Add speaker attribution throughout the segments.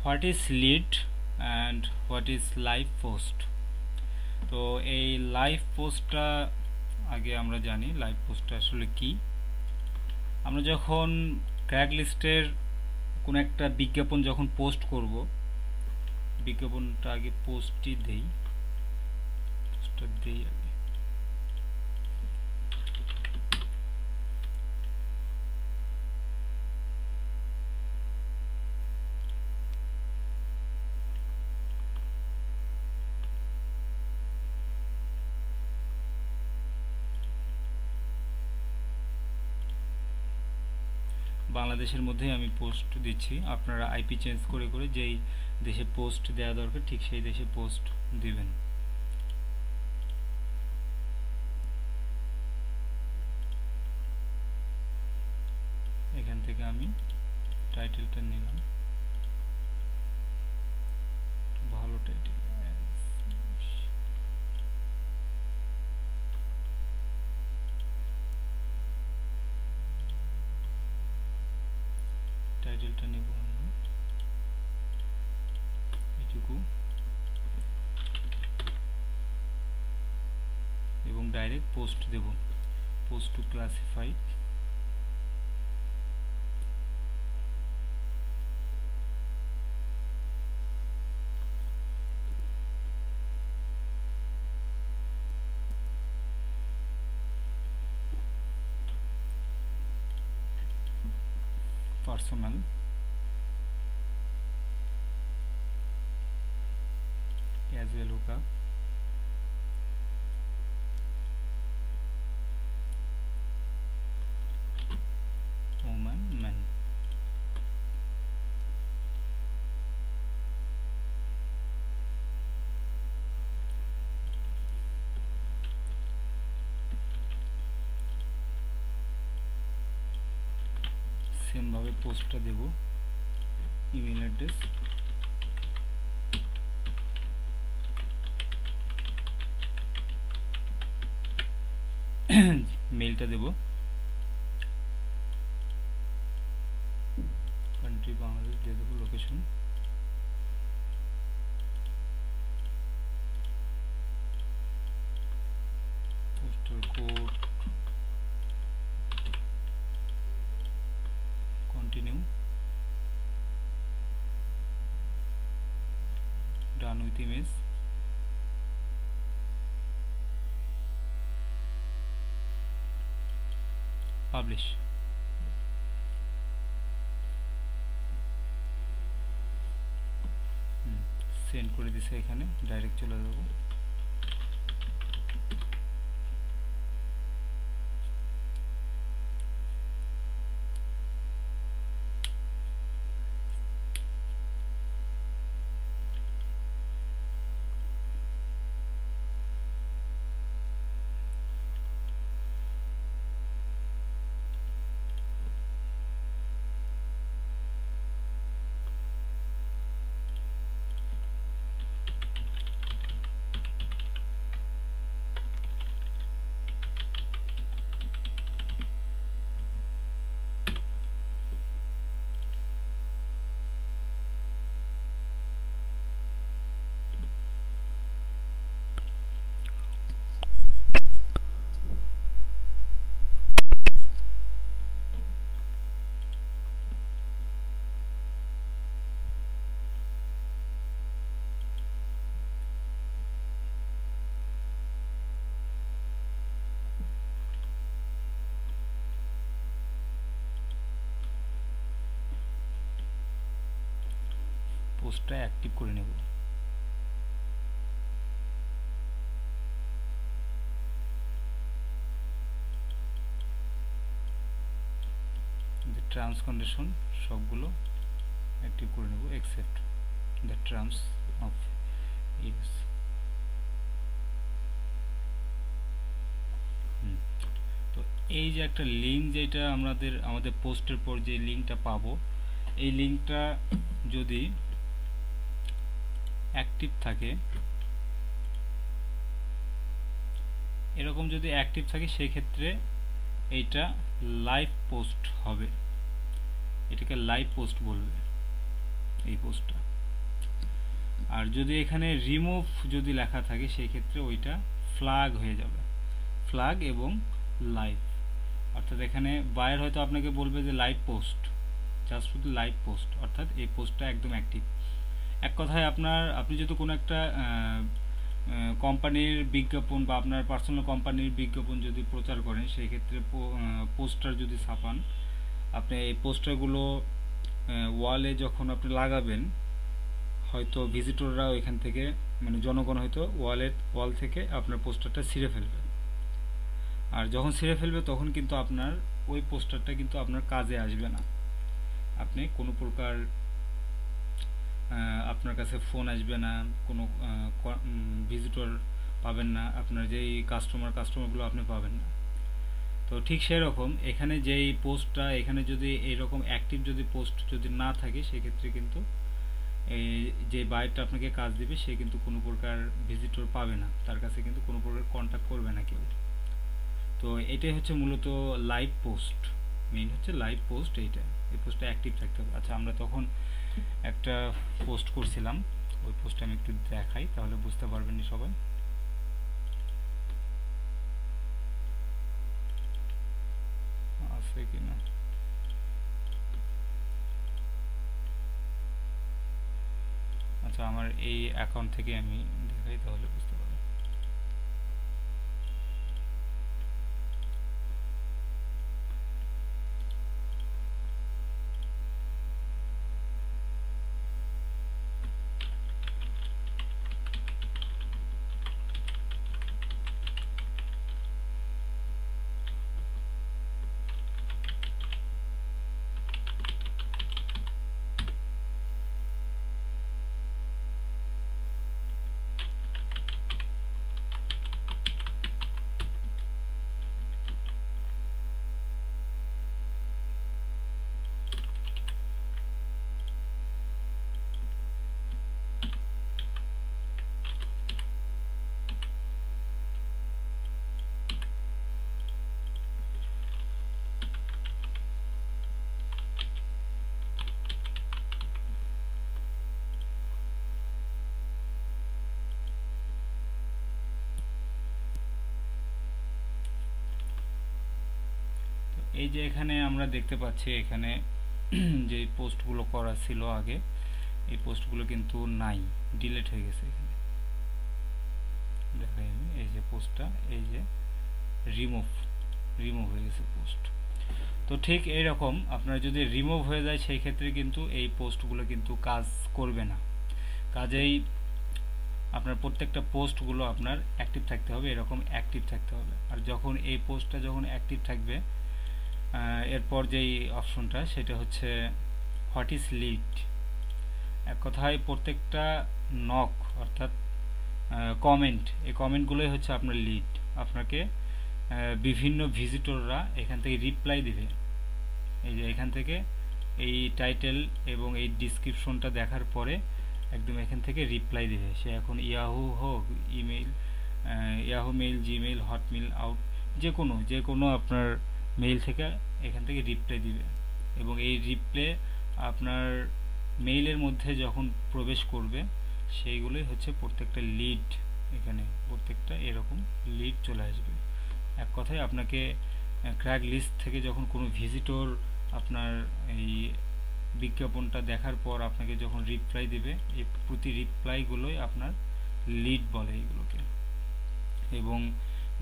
Speaker 1: What is lead and what is live post. তো এই live পোস্টটা আগে আমরা জানি লাইভ পোস্টটা আসলে কি। আমরা যখন ক্র্যাগলিস্টের কোনো একটা বিজ্ঞাপন যখন পোস্ট করব, বিজ্ঞাপনটা আগে পোস্টটা দেই আগে। বাংলাদেশের মধ্যেই আমি পোস্ট দিচ্ছি, আপনারা আইপি চেঞ্জ করে করে যেই দেশে পোস্ট দেওয়া দরকার ঠিক সেই দেশে পোস্ট দিবেন। এখান থেকে আমি টাইটেলটা নিলাম, ভালো টাইটেল। টাইটেলটা নেব এটুকু এবং ডাইরেক্ট পোস্ট দেব, post to classify. Personal casual hookup, woman man. Same ভাবে পোস্টটা দেব, ইমেল অ্যাড্রেস, মেলটা দেব, কান্ট্রি বাংলাদেশ দিয়ে দেবো, location postal code, continue, done with image, publish. Send করে দিছে, এখানে ডাইরেক্ট চলে যাবো। পোস্টটা অ্যাক্টিভ করে নেব। টার্মস কন্ডিশন সবগুলো অ্যাক্টিভ করে নেব, except the terms of use. তো এই যে একটা লিঙ্ক, যেটা আমাদের পোস্টের পর যে লিঙ্কটা পাবো, এই লিঙ্কটা যদি অ্যাক্টিভ থাকে, এরকম যদি অ্যাক্টিভ থাকে সেক্ষেত্রে এইটা লাইভ পোস্ট হবে, এটাকে লাইভ পোস্ট বলবে এই পোস্টটা। আর যদি এখানে রিমুভ যদি লেখা থাকে সেই ক্ষেত্রে ওইটা ফ্ল্যাগ হয়ে যাবে, ফ্ল্যাগ এবং লাইভ। অর্থাৎ এখানে বায়ার হয়তো আপনাকে বলবে যে লাইভ পোস্ট, জাস্ট শুধু লাইভ পোস্ট, অর্থাৎ এই পোস্টটা একদম অ্যাক্টিভ। এক কথায় আপনি যদি কোনো একটা কোম্পানির বিজ্ঞাপন বা আপনার পার্সোনাল কোম্পানির বিজ্ঞাপন যদি প্রচার করেন, সেই ক্ষেত্রে পোস্টার যদি ছাপান, আপনি এই পোস্টারগুলো ওয়ালে যখন আপনি লাগাবেন, হয়তো ভিজিটররা ওইখান থেকে মানে জনগণ হয়তো ওয়াল থেকে আপনার পোস্টারটা ছিঁড়ে ফেলবে। আর যখন ছিঁড়ে ফেলবে তখন কিন্তু আপনার ওই পোস্টারটা কিন্তু আপনার কাজে আসবে না। আপনি কোনো প্রকার আপনার কাছে ফোন আসবে না, কোনো ভিজিটর পাবেন না, আপনার যেই কাস্টমারগুলো আপনি পাবেন না। তো ঠিক সেরকম এখানে যেই পোস্টটা, এখানে যদি এইরকম অ্যাক্টিভ যদি পোস্ট যদি না থাকে, সেক্ষেত্রে কিন্তু এই যে বায়ারটা আপনাকে কাজ দিবে সে কিন্তু কোনো প্রকার ভিজিটর পাবে না, তার কাছে কিন্তু কোনো প্রকার কন্ট্যাক্ট করবে না কেউ। তো এটাই হচ্ছে মূলত লাইভ পোস্ট, মেইন হচ্ছে লাইভ পোস্ট। এই পোস্টটা অ্যাক্টিভ থাকতে হবে। আচ্ছা, আমরা তখন একটা পোস্ট করছিলাম, ওই পোস্টটা আমি একটু দেখাই, তাহলে বুঝতে পারবেন সবাই। আছে কিনা, আচ্ছা আমার এই অ্যাকাউন্ট থেকে আমি দেখাই, তাহলে বুঝতে পারবেন। এই যে এখানে আমরা দেখতে পাচ্ছি, এখানে যে পোস্টগুলো করা ছিল আগে, এই পোস্টগুলো কিন্তু নাই, ডিলিট হয়ে গেছে। এখানে দেখাই আমি, এই যে পোস্টটা, এই যে রিমুভ হয়ে গেছে পোস্ট। তো ঠিক এইরকম আপনার যদি রিমুভ হয়ে যায়, সেই ক্ষেত্রে কিন্তু এই পোস্টগুলো কিন্তু কাজ করবে না। কাজেই আপনার প্রত্যেকটা পোস্টগুলো আপনার অ্যাক্টিভ থাকতে হবে, এরকম অ্যাক্টিভ থাকতে হবে। আর যখন এই পোস্টটা যখন অ্যাক্টিভ থাকবে, এরপর যেই অপশনটা সেটা হচ্ছে হোয়াট ইজ লিড। এক কথায় প্রত্যেকটা নক অর্থাৎ কমেন্ট, এই কমেন্টগুলোই হচ্ছে আপনার লিড। আপনাকে বিভিন্ন ভিজিটররা এখান থেকে রিপ্লাই দিবে, এই যে এখান থেকে এই টাইটেল এবং এই ডিসক্রিপশনটা দেখার পরে একদম এখান থেকে রিপ্লাই দিবে। সে এখন ইয়াহু হোক, Yahoo mail, Gmail, Hotmail, out, যে কোনো আপনার মেইল থেকে এখান থেকে রিপ্লাই দিবে। এবং এই রিপ্লাই আপনার মেইলের মধ্যে যখন প্রবেশ করবে, সেইগুলোই হচ্ছে প্রত্যেকটা লিড। এখানে প্রত্যেকটা এরকম লিড চলে আসবে। এক কথায় আপনাকে ক্র্যাক লিস্ট থেকে যখন কোনো ভিজিটর আপনার এই বিজ্ঞাপনটা দেখার পর আপনাকে যখন রিপ্লাই দেবে, এই প্রতি রিপ্লাইগুলোই আপনার লিড বলে এইগুলোকে। এবং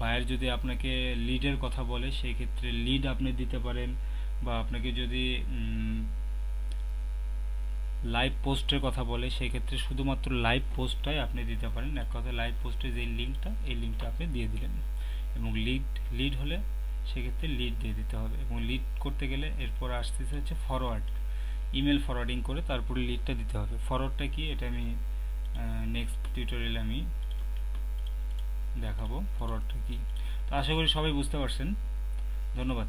Speaker 1: বায়ার যদি আপনাকে লিডের কথা বলে, সেই ক্ষেত্রে লিড আপনি দিতে পারেন, বা আপনাকে যদি লাইভ পোস্টের কথা বলে, সেই ক্ষেত্রে শুধুমাত্র লাইভ পোস্টটাই আপনি দিতে পারেন। এক কথায় লাইভ পোস্টের যে লিঙ্কটা, এই লিঙ্কটা আপনি দিয়ে দিলেন। এবং লিড হলে সেক্ষেত্রে লিড দিয়ে দিতে হবে। এবং লিড করতে গেলে এরপর আসতেছে হচ্ছে ফরওয়ার্ড, ইমেল ফরওয়ার্ডিং করে তারপরে লিডটা দিতে হবে। ফরওয়ার্ডটা কি, এটা আমি নেক্সট টিউটোরিয়ালে আমি দেখাবো ফরওয়ার্ডটা কি। তো আশা করি সবাই বুঝতে পারছেন। ধন্যবাদ।